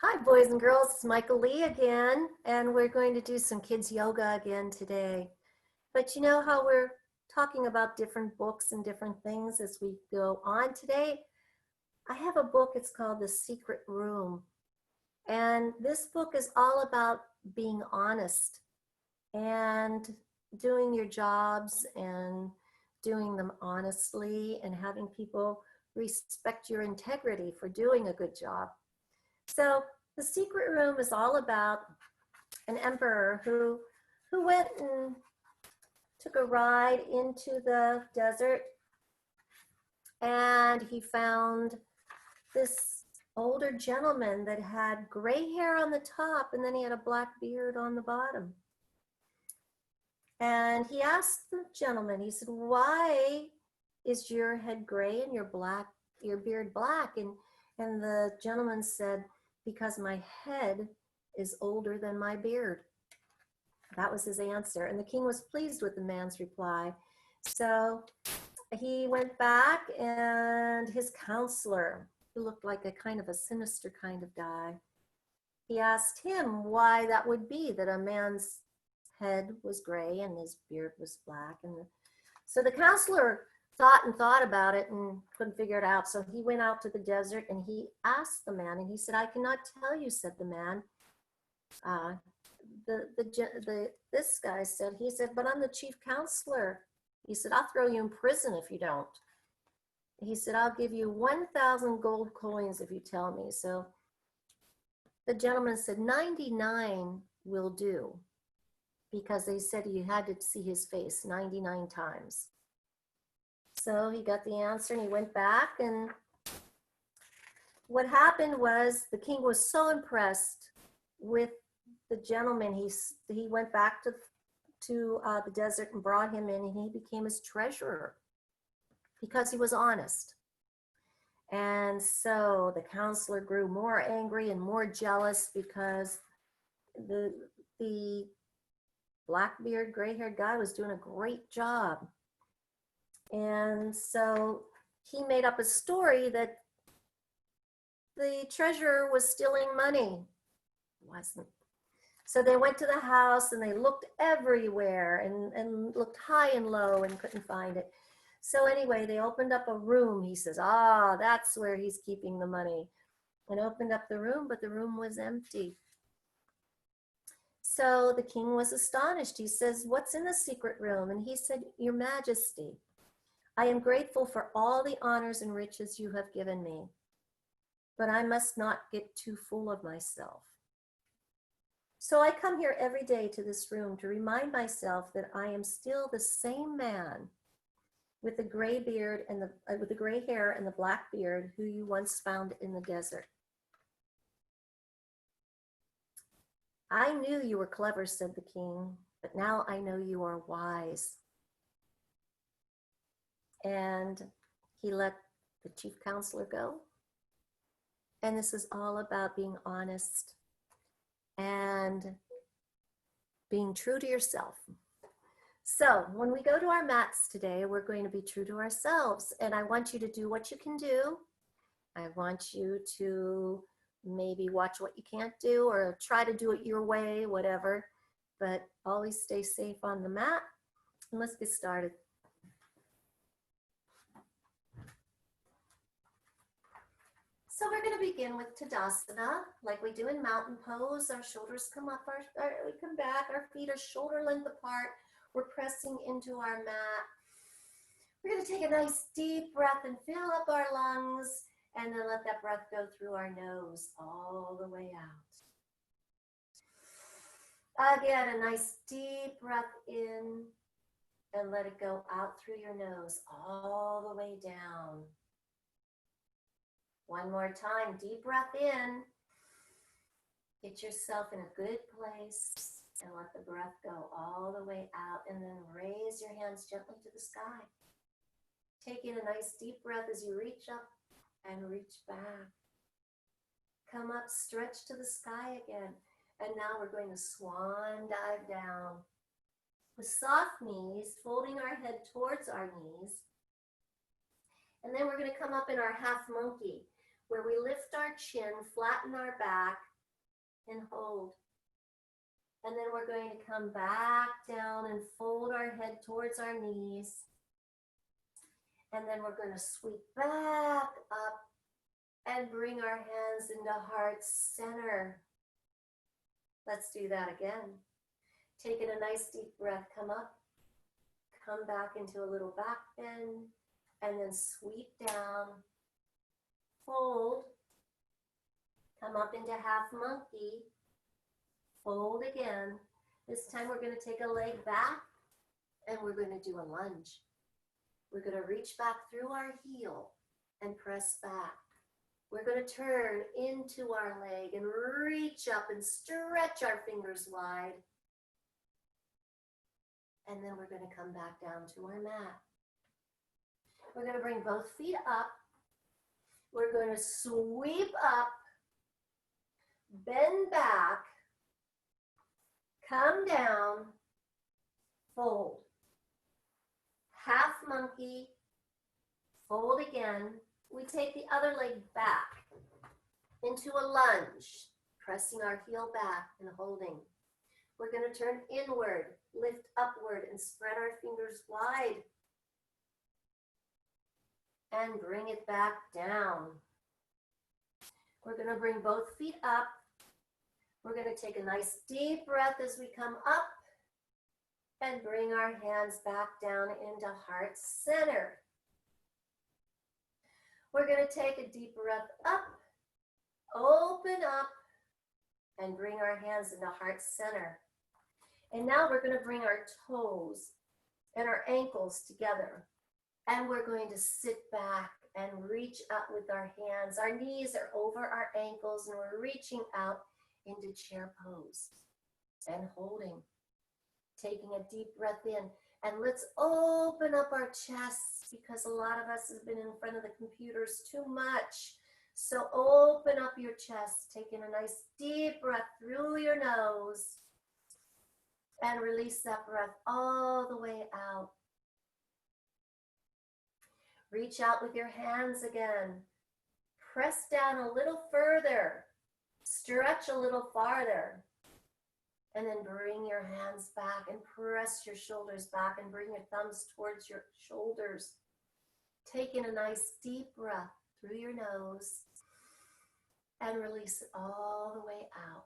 Hi, boys and girls. It's Michael Lee again, and we're going to do some kids yoga again today. But you know how we're talking about different books and different things as we go on today? I have a book, it's called The Secret Room. And this book is all about being honest and doing your jobs and doing them honestly and having people respect your integrity for doing a good job. So the secret room is all about an emperor who went and took a ride into the desert, and he found this older gentleman that had gray hair on the top and then he had a black beard on the bottom. And he asked the gentleman, he said, "Why is your head gray and your beard black?" And the gentleman said, "Because my head is older than my beard." That was his answer. And the king was pleased with the man's reply. So he went back, and his counselor, who looked like a kind of a sinister kind of guy, he asked him why that would be, that a man's head was gray and his beard was black. So the counselor thought and thought about it and couldn't figure it out. So he went out to the desert and he asked the man, and he said, "I cannot tell you," said the man. This guy said, he said, "But I'm the chief counselor." He said, "I'll throw you in prison if you don't." He said, "I'll give you 1,000 gold coins if you tell me." So the gentleman said, 99 will do, because they said you had to see his face 99 times. So he got the answer and he went back, and what happened was the king was so impressed with the gentleman, he went back to the desert and brought him in, and he became his treasurer because he was honest. And so the counselor grew more angry and more jealous because the black-beard, gray-haired guy was doing a great job. And so he made up a story that the treasurer was stealing money. It wasn't. So they went to the house and they looked everywhere and looked high and low and couldn't find it. So anyway, they opened up a room. He says, that's where he's keeping the money. And opened up the room, but the room was empty. So the king was astonished. He says, "What's in the secret room?" And he said, "Your Majesty, I am grateful for all the honors and riches you have given me, but I must not get too full of myself. So I come here every day to this room to remind myself that I am still the same man with the gray beard and with the gray hair and the black beard who you once found in the desert. I knew you were clever," said the king, "but now I know you are wise." And he let the chief counselor go. And this is all about being honest and being true to yourself. So when we go to our mats today, we're going to be true to ourselves. And I want you to do what you can do. I want you to maybe watch what you can't do or try to do it your way, whatever. But always stay safe on the mat. And let's get started. So we're going to begin with Tadasana, like we do in mountain pose. Our shoulders come up, we come back, our feet are shoulder length apart. We're pressing into our mat. We're going to take a nice deep breath and fill up our lungs, and then let that breath go through our nose all the way out. Again, a nice deep breath in, and let it go out through your nose all the way down. One more time, deep breath in. Get yourself in a good place and let the breath go all the way out, and then raise your hands gently to the sky. Take in a nice deep breath as you reach up and reach back. Come up, stretch to the sky again. And now we're going to swan dive down with soft knees, folding our head towards our knees. And then we're going to come up in our half monkey. where we lift our chin, flatten our back, and hold. And then we're going to come back down and fold our head towards our knees. And then we're going to sweep back up and bring our hands into heart center. Let's do that again. Taking a nice deep breath, come up, come back into a little back bend, and then sweep down, fold, come up into half monkey, fold again. This time we're going to take a leg back and we're going to do a lunge. We're going to reach back through our heel and press back. We're going to turn into our leg and reach up and stretch our fingers wide. And then we're going to come back down to our mat. We're going to bring both feet up. We're going to sweep up, bend back, come down, fold. Half monkey, fold again. We take the other leg back into a lunge, pressing our heel back and holding. We're going to turn inward, lift upward, and spread our fingers wide. And bring it back down. We're going to bring both feet up. We're going to take a nice deep breath as we come up and bring our hands back down into heart center. We're going to take a deep breath up, open up, and bring our hands into heart center. And now we're going to bring our toes and our ankles together. And we're going to sit back and reach up with our hands. Our knees are over our ankles and we're reaching out into chair pose and holding. Taking a deep breath in, and let's open up our chests because a lot of us have been in front of the computers too much. So open up your chest, taking a nice deep breath through your nose and release that breath all the way out. Reach out with your hands again. Press down a little further. Stretch a little farther. And then bring your hands back and press your shoulders back and bring your thumbs towards your shoulders. Taking a nice deep breath through your nose and release it all the way out.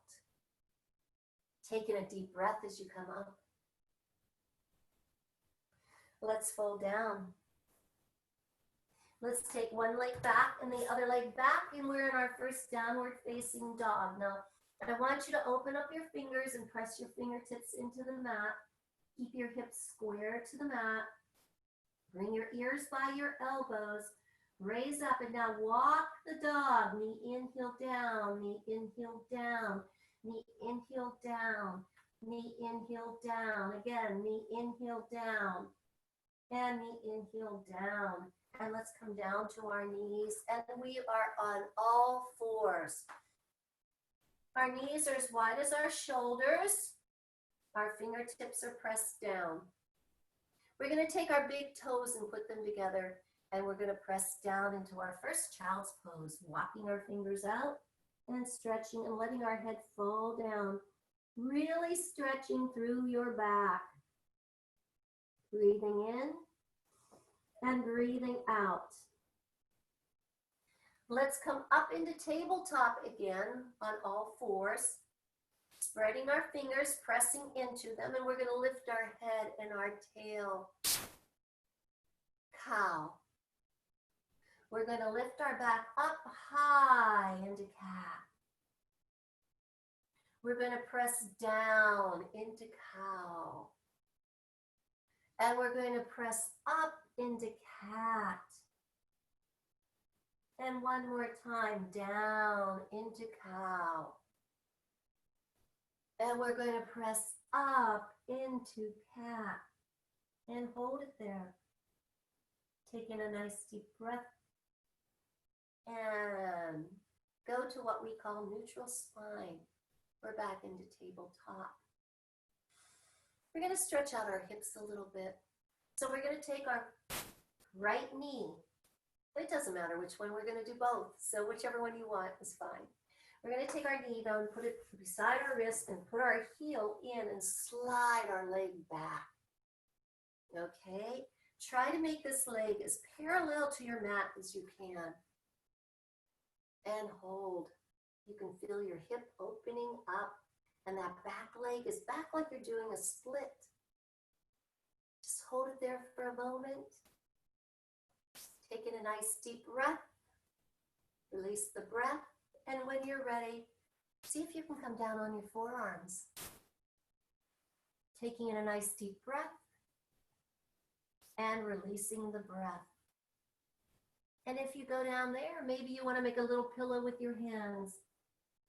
Taking a deep breath as you come up. Let's fold down. Let's take one leg back and the other leg back, and we're in our first downward facing dog. Now, I want you to open up your fingers and press your fingertips into the mat. Keep your hips square to the mat. Bring your ears by your elbows. Raise up and now walk the dog. Knee in, heel down, knee in, heel down, knee in, heel down, knee in, heel down. Again, knee in, heel down, and knee in, heel down. And let's come down to our knees, and we are on all fours. Our knees are as wide as our shoulders. Our fingertips are pressed down. We're going to take our big toes and put them together, and we're going to press down into our first child's pose, walking our fingers out and stretching and letting our head fall down, really stretching through your back. Breathing in and breathing out. Let's come up into tabletop again on all fours, spreading our fingers, pressing into them, and we're going to lift our head and our tail. Cow. We're going to lift our back up high into cat. We're going to press down into cow. And we're going to press up into cat. And one more time, down into cow. And we're going to press up into cat. And hold it there. Taking a nice deep breath. And go to what we call neutral spine. We're back into tabletop. We're going to stretch out our hips a little bit. So we're going to take our right knee It doesn't matter which one. We're going to do both. So whichever one you want is fine. We're going to take our knee down, put it beside our wrist, and put our heel in and slide our leg back. Okay? Try to make this leg as parallel to your mat as you can. And hold. You can feel your hip opening up, and that back leg is back like you're doing a split. Just hold it there for a moment. Take in a nice deep breath. Release the breath, and when you're ready, see if you can come down on your forearms. Taking in a nice deep breath and releasing the breath. And if you go down there, maybe you want to make a little pillow with your hands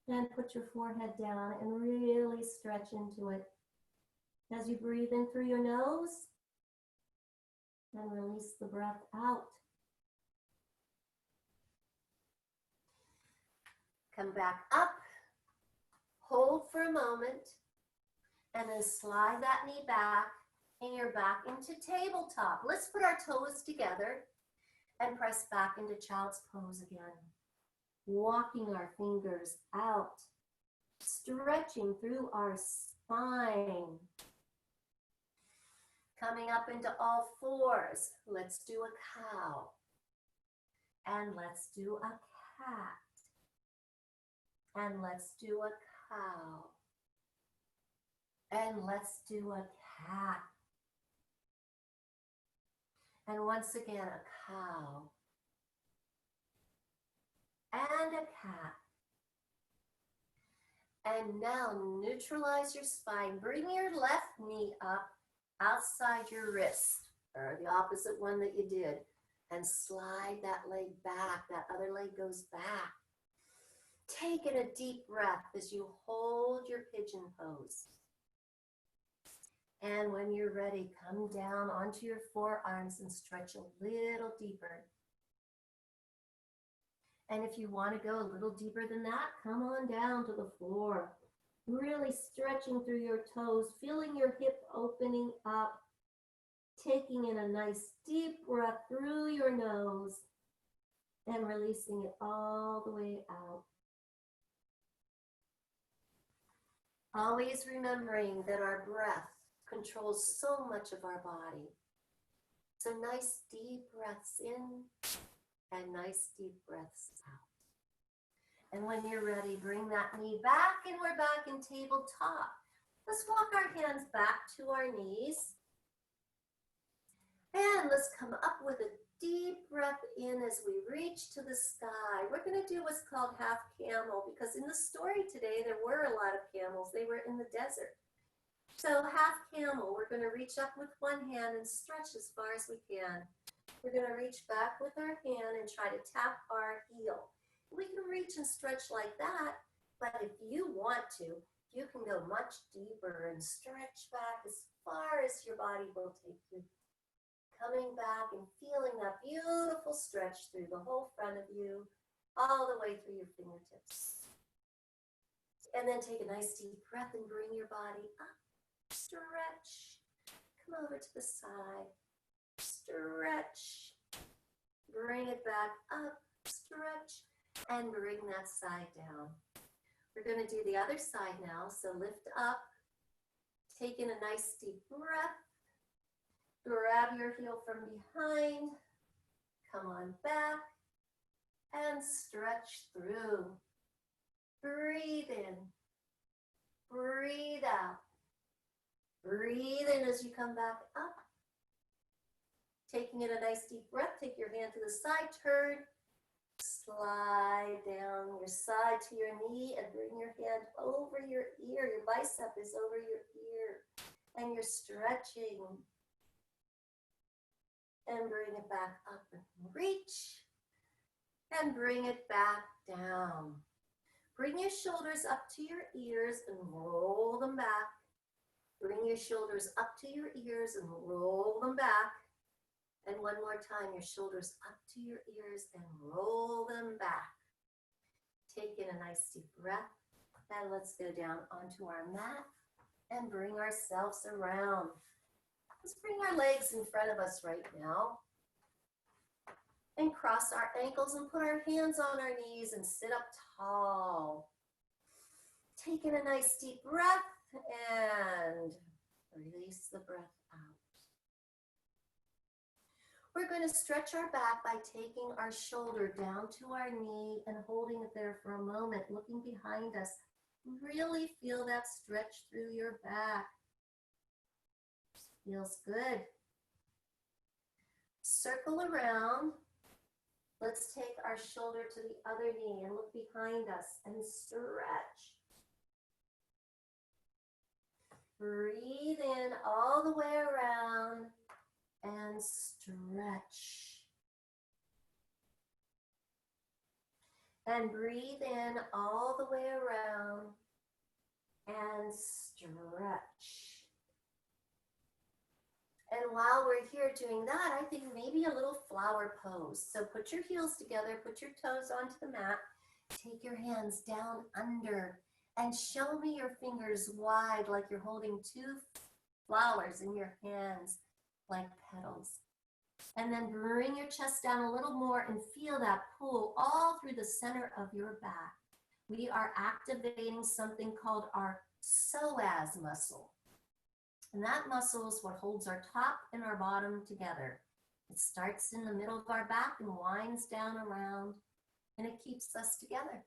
and put your forehead down and really stretch into it. As you breathe in through your nose and release the breath out. Come back up, hold for a moment, and then slide that knee back and you're back into tabletop. Let's put our toes together and press back into child's pose again. Walking our fingers out, stretching through our spine. Coming up into all fours. Let's do a cow. And let's do a cat. And let's do a cow. And let's do a cat. And once again, a cow. And a cat. And now neutralize your spine. Bring your left knee up outside your wrist, or the opposite one that you did. And slide that leg back. That other leg goes back. Take in a deep breath as you hold your pigeon pose. And when you're ready, come down onto your forearms and stretch a little deeper. And if you want to go a little deeper than that, come on down to the floor. Really stretching through your toes, feeling your hip opening up, taking in a nice deep breath through your nose and releasing it all the way out. Always remembering that our breath controls so much of our body. So nice deep breaths in and nice deep breaths out. And when you're ready, bring that knee back and we're back in tabletop. Let's walk our hands back to our knees. And let's come up with a deep breath in as we reach to the sky. We're going to do what's called half camel because in the story today, there were a lot of camels. They were in the desert. So half camel, we're going to reach up with one hand and stretch as far as we can. We're going to reach back with our hand and try to tap our heel. We can reach and stretch like that, but if you want to, you can go much deeper and stretch back as far as your body will take you. Coming back and feeling that beautiful stretch through the whole front of you, all the way through your fingertips. And then take a nice deep breath and bring your body up. Stretch. Come over to the side. Stretch. Bring it back up. Stretch. And bring that side down. We're going to do the other side now. So lift up. Take in a nice deep breath. Grab your heel from behind. Come on back. And stretch through. Breathe in. Breathe out. Breathe in as you come back up. Taking in a nice deep breath, take your hand to the side, turn, slide down your side to your knee and bring your hand over your ear. Your bicep is over your ear and you're stretching. And bring it back up and reach and bring it back down. Bring your shoulders up to your ears and roll them back. Bring your shoulders up to your ears and roll them back. And one more time, your shoulders up to your ears and roll them back. Take in a nice deep breath. And let's go down onto our mat and bring ourselves around. Let's bring our legs in front of us right now. And cross our ankles and put our hands on our knees and sit up tall. Taking a nice deep breath and release the breath out. We're going to stretch our back by taking our shoulder down to our knee and holding it there for a moment, looking behind us. Really feel that stretch through your back. Feels good. Circle around. Let's take our shoulder to the other knee and look behind us and stretch. Breathe in all the way around and stretch. And breathe in all the way around and stretch. And while we're here doing that, I think maybe a little flower pose. So put your heels together, put your toes onto the mat, take your hands down under, and show me your fingers wide like you're holding two flowers in your hands like petals. And then bring your chest down a little more and feel that pull all through the center of your back. We are activating something called our psoas muscle. And that muscle is what holds our top and our bottom together. It starts in the middle of our back and winds down around, and it keeps us together.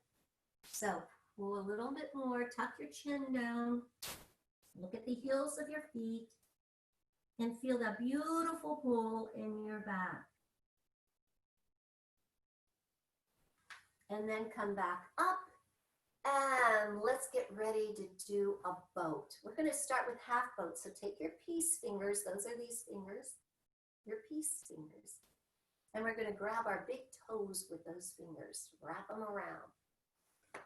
So pull a little bit more, tuck your chin down, look at the heels of your feet, and feel that beautiful pull in your back. And then come back up. And let's get ready to do a boat. We're going to start with half boat. So take your peace fingers. Those are these fingers, your peace fingers. And we're going to grab our big toes with those fingers, wrap them around.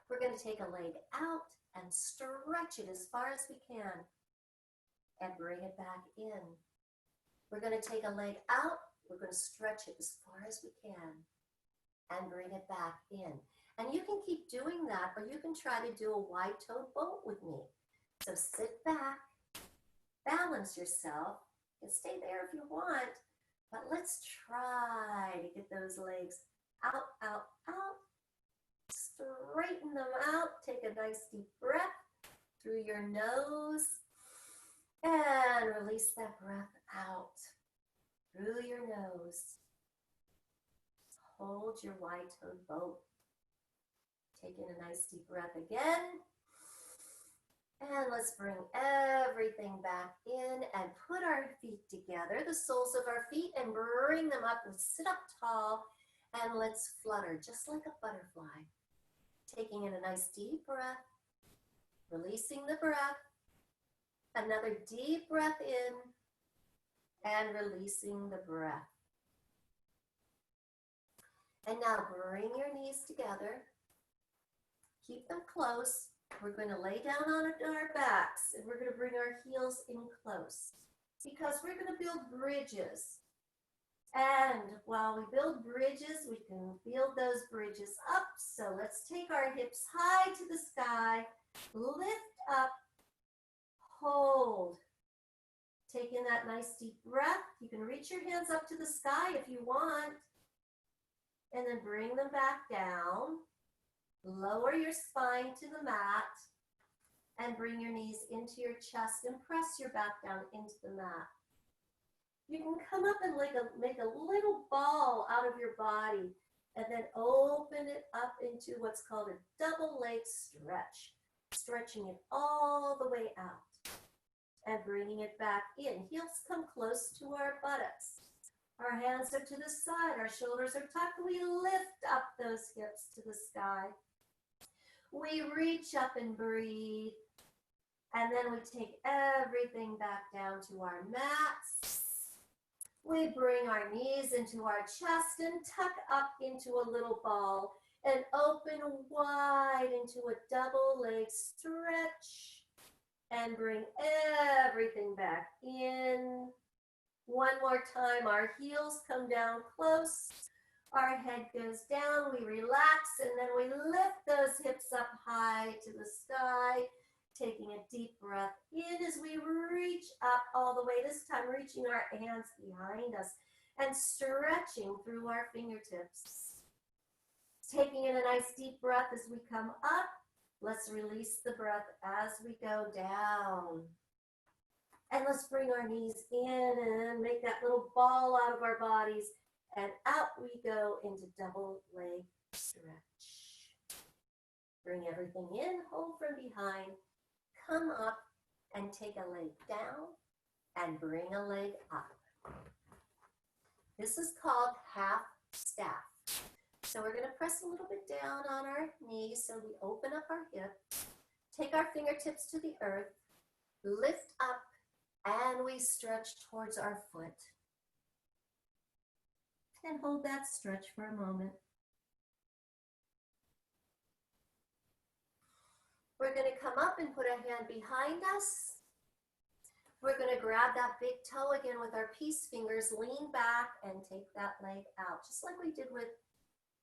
We're going to take a leg out and stretch it as far as we can and bring it back in. We're going to take a leg out. We're going to stretch it as far as we can and bring it back in. And you can keep doing that, or you can try to do a wide-toed boat with me. So sit back, balance yourself, and stay there if you want, but let's try to get those legs out, out, out. Straighten them out. Take a nice deep breath through your nose and release that breath out through your nose. Hold your wide-toed boat. Taking a nice deep breath again. And let's bring everything back in and put our feet together, the soles of our feet, and bring them up and sit up tall. And let's flutter just like a butterfly. Taking in a nice deep breath, releasing the breath. Another deep breath in and releasing the breath. And now bring your knees together. Keep them close. We're going to lay down on our backs and we're going to bring our heels in close because we're going to build bridges. And while we build bridges, we can build those bridges up. So let's take our hips high to the sky, lift up, hold. Taking that nice deep breath. You can reach your hands up to the sky if you want. And then bring them back down. Lower your spine to the mat and bring your knees into your chest and press your back down into the mat. You can come up and make a little ball out of your body and then open it up into what's called a double leg stretch, stretching it all the way out and bringing it back in. Heels come close to our buttocks. Our hands are to the side, our shoulders are tucked. We lift up those hips to the sky. We reach up and breathe. And then we take everything back down to our mats. We bring our knees into our chest and tuck up into a little ball and open wide into a double leg stretch and bring everything back in. One more time, our heels come down close. Our head goes down, we relax, and then we lift those hips up high to the sky, taking a deep breath in as we reach up all the way, this time reaching our hands behind us and stretching through our fingertips. Taking in a nice deep breath as we come up. Let's release the breath as we go down. And let's bring our knees in and make that little ball out of our bodies. And out we go into double leg stretch. Bring everything in, hold from behind. Come up and take a leg down and bring a leg up. This is called half staff. So we're going to press a little bit down on our knees so we open up our hip. Take our fingertips to the earth, lift up, and we stretch towards our foot. And hold that stretch for a moment. We're going to come up and put a hand behind us. We're going to grab that big toe again with our peace fingers, lean back, and take that leg out, just like we did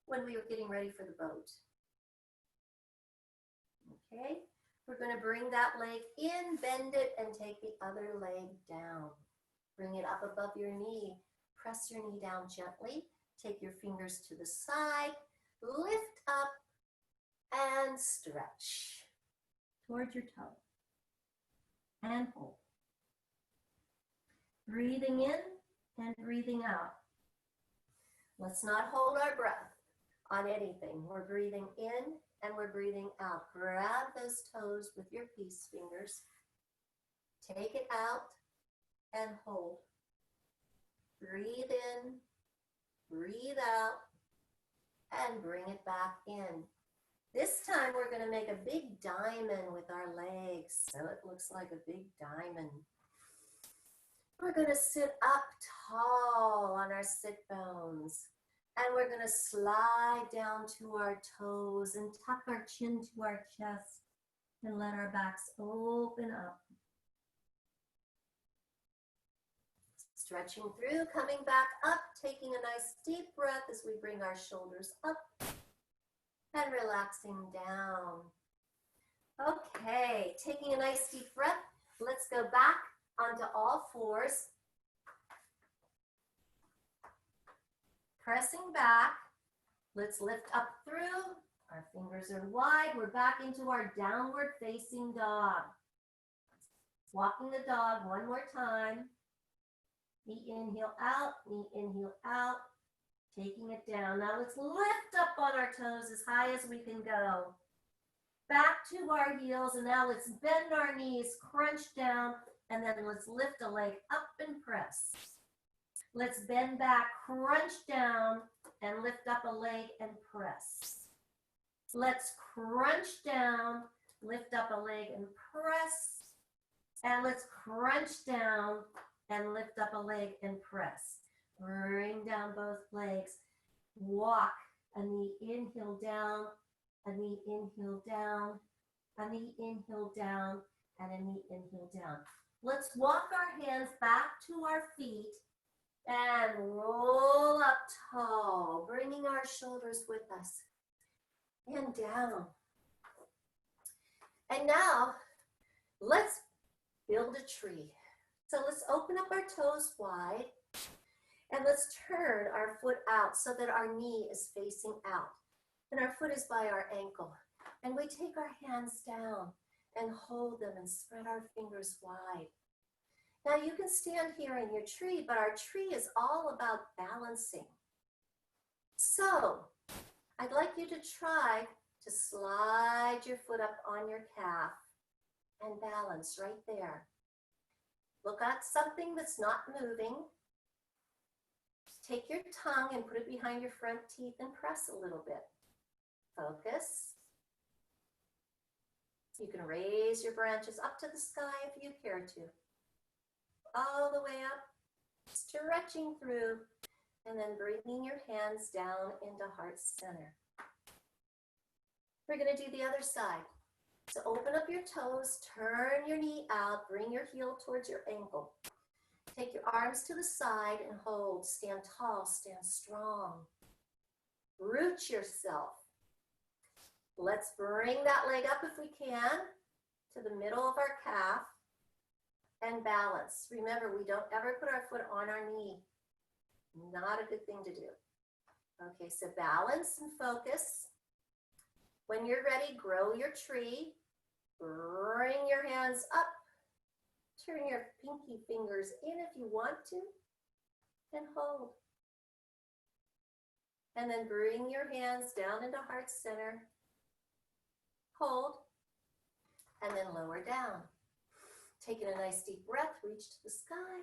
when we were getting ready for the boat. Okay, we're going to bring that leg in, bend it, and take the other leg down. Bring it up above your knee. Press your knee down gently. Take your fingers to the side. Lift up and stretch towards your toe. And hold. Breathing in and breathing out. Let's not hold our breath on anything. We're breathing in and we're breathing out. Grab those toes with your peace fingers. Take it out and hold. Breathe in, breathe out, and bring it back in. This time we're going to make a big diamond with our legs, so it looks like a big diamond. We're going to sit up tall on our sit bones. And we're going to slide down to our toes and tuck our chin to our chest and let our backs open up. Stretching through, coming back up, taking a nice deep breath as we bring our shoulders up and relaxing down. Okay, taking a nice deep breath, let's go back onto all fours. Pressing back, let's lift up through. Our fingers are wide. We're back into our downward facing dog. Walking the dog one more time. Knee in, heel out, knee in, heel out. Taking it down. Now let's lift up on our toes as high as we can go. Back to our heels, and now let's bend our knees, crunch down, and then let's lift a leg up and press. Let's bend back, crunch down, and lift up a leg and press. Let's crunch down, lift up a leg and press. And let's crunch down and lift up a leg and press. Bring down both legs. Walk, a knee in, heel down, a knee in, heel down, a knee in, heel down, and a knee in, heel down. Let's walk our hands back to our feet and roll up tall, bringing our shoulders with us and down. And now, let's build a tree. So let's open up our toes wide and let's turn our foot out so that our knee is facing out and our foot is by our ankle. And we take our hands down and hold them and spread our fingers wide. Now you can stand here in your tree, but our tree is all about balancing. So I'd like you to try to slide your foot up on your calf and balance right there. Look at something that's not moving. Take your tongue and put it behind your front teeth and press a little bit. Focus. You can raise your branches up to the sky if you care to. All the way up, stretching through, and then bringing your hands down into heart center. We're going to do the other side. So open up your toes, turn your knee out, bring your heel towards your ankle. Take your arms to the side and hold. Stand tall, stand strong. Root yourself. Let's bring that leg up if we can to the middle of our calf and balance. Remember, we don't ever put our foot on our knee. Not a good thing to do. Okay, so balance and focus. When you're ready, grow your tree. Bring your hands up. Turn your pinky fingers in if you want to, and hold. And then bring your hands down into heart center. Hold, and then lower down. Taking a nice deep breath, reach to the sky,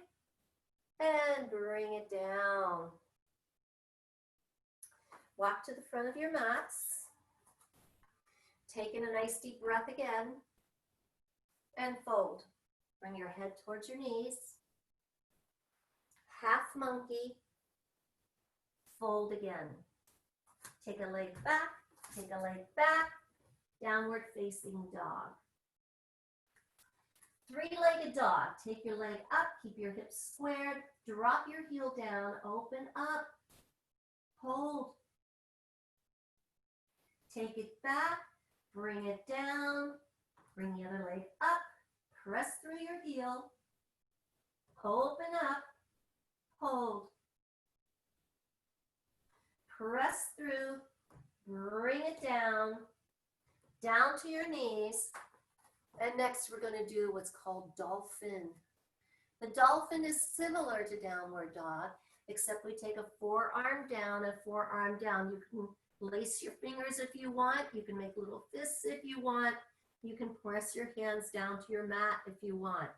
and bring it down. Walk to the front of your mats. Taking a nice deep breath again, and fold. Bring your head towards your knees. Half monkey. Fold again. Take a leg back, take a leg back. Downward facing dog. Three-legged dog. Take your leg up, keep your hips squared. Drop your heel down, open up. Hold. Take it back, bring it down. Bring the other leg up. Press through your heel. Open up. Hold. Press through. Bring it down. Down to your knees. And next we're going to do what's called dolphin. The dolphin is similar to downward dog, except we take a forearm down, a forearm down. You can lace your fingers if you want. You can make little fists if you want. You can press your hands down to your mat if you want.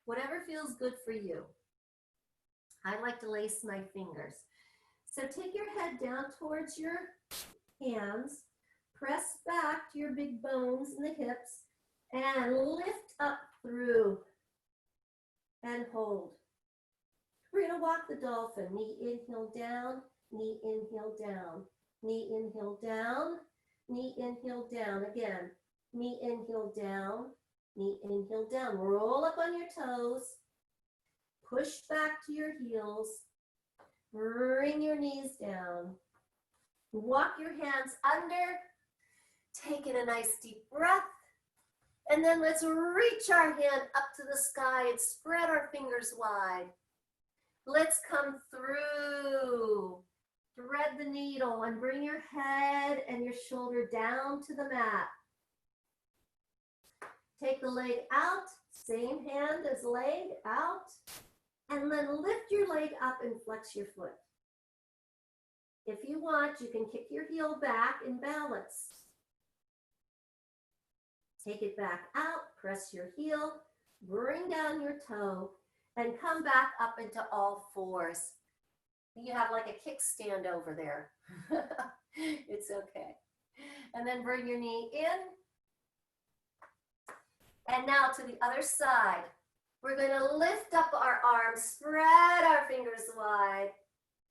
Whatever feels good for you. I like to lace my fingers. So take your head down towards your hands. Press back to your big bones in the hips and lift up through and hold. We're going to walk the dolphin. Knee in, heel down, knee in, heel down, knee in, heel down, knee in, heel down. Again, knee in, heel down, knee in, heel down. Roll up on your toes. Push back to your heels. Bring your knees down. Walk your hands under. Taking a nice deep breath. And then let's reach our hand up to the sky and spread our fingers wide. Let's come through. Thread the needle and bring your head and your shoulder down to the mat. Take the leg out, same hand as leg out, and then lift your leg up and flex your foot. If you want, you can kick your heel back in balance. Take it back out, press your heel, bring down your toe, and come back up into all fours. You have like a kickstand over there. It's okay. And then bring your knee in. And now to the other side. We're going to lift up our arms, spread our fingers wide,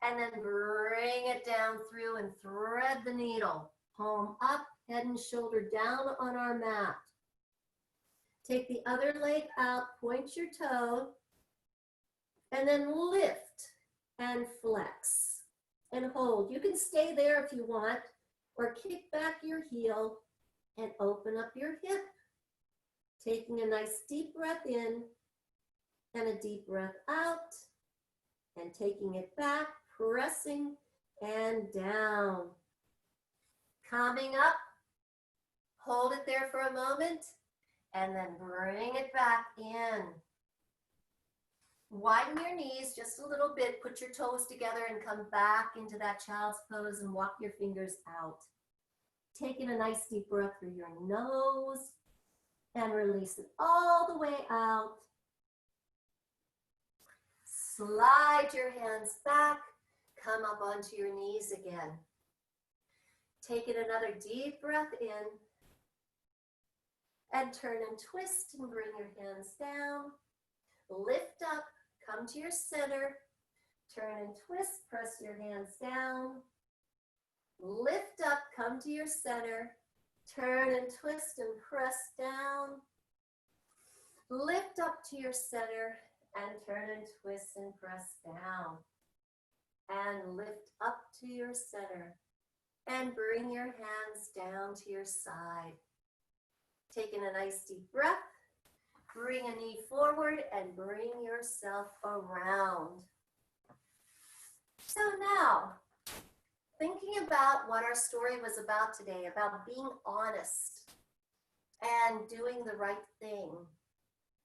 and then bring it down through and thread the needle. Palm up, head and shoulder down on our mat. Take the other leg out, point your toe, and then lift and flex and hold. You can stay there if you want, or kick back your heel and open up your hip. Taking a nice deep breath in and a deep breath out, and taking it back, pressing and down. Coming up, hold it there for a moment, and then bring it back in. Widen your knees just a little bit, put your toes together and come back into that child's pose and walk your fingers out. Taking a nice deep breath through your nose and release it all the way out. Slide your hands back, come up onto your knees again. Taking another deep breath in, and turn and twist and bring your hands down. Lift up, come to your center, turn and twist, press your hands down. Lift up, come to your center, turn and twist and press down. Lift up to your center and turn and twist and press down. And lift up to your center and bring your hands down to your side. Taking a nice deep breath, bring a knee forward and bring yourself around. So now, thinking about what our story was about today, about being honest and doing the right thing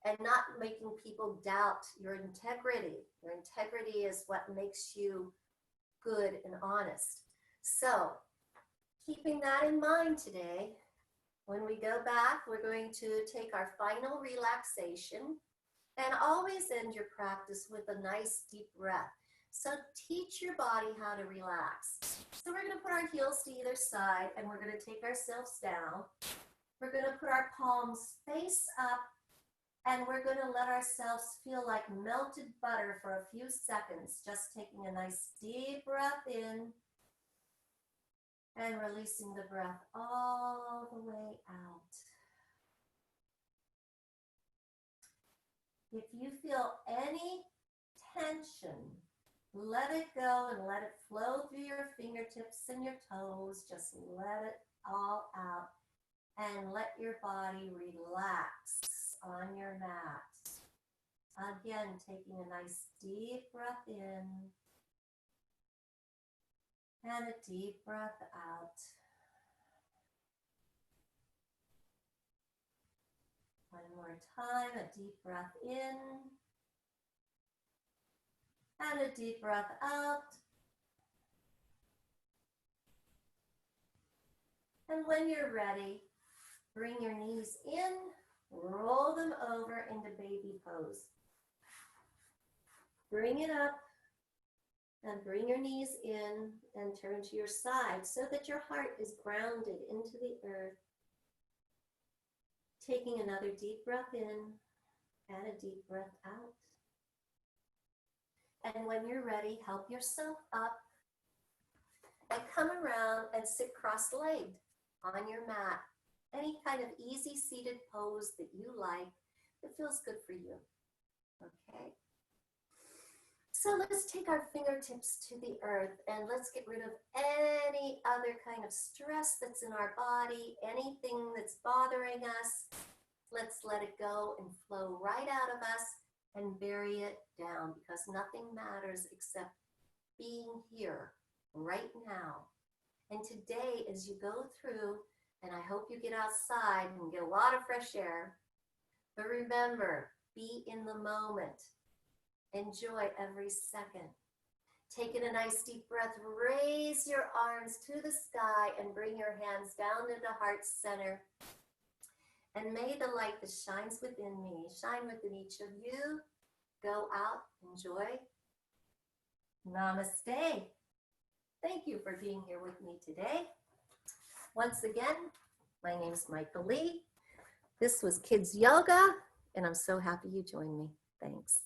and not making people doubt your integrity. Your integrity is what makes you good and honest. So, keeping that in mind today, when we go back, we're going to take our final relaxation and always end your practice with a nice deep breath. So teach your body how to relax. So we're going to put our heels to either side and we're going to take ourselves down. We're going to put our palms face up and we're going to let ourselves feel like melted butter for a few seconds, just taking a nice deep breath in and releasing the breath all the way out. If you feel any tension, let it go and let it flow through your fingertips and your toes. Just let it all out and let your body relax on your mat. Again, taking a nice deep breath in and a deep breath out. One more time, a deep breath in and a deep breath out. And when you're ready, bring your knees in, roll them over into baby pose. Bring it up and bring your knees in and turn to your side so that your heart is grounded into the earth. Taking another deep breath in and a deep breath out. And when you're ready, help yourself up and come around and sit cross-legged on your mat. Any kind of easy seated pose that you like that feels good for you. Okay? So let's take our fingertips to the earth and let's get rid of any other kind of stress that's in our body, anything that's bothering us. Let's let it go and flow right out of us and bury it down because nothing matters except being here right now. And today, as you go through, and I hope you get outside and get a lot of fresh air, but remember, be in the moment. Enjoy every second. Taking a nice deep breath, raise your arms to the sky and bring your hands down into heart center. And may the light that shines within me shine within each of you. Go out, enjoy. Namaste. Thank you for being here with me today. Once again, my name is Michael Lee. This was Kids Yoga, and I'm so happy you joined me. Thanks.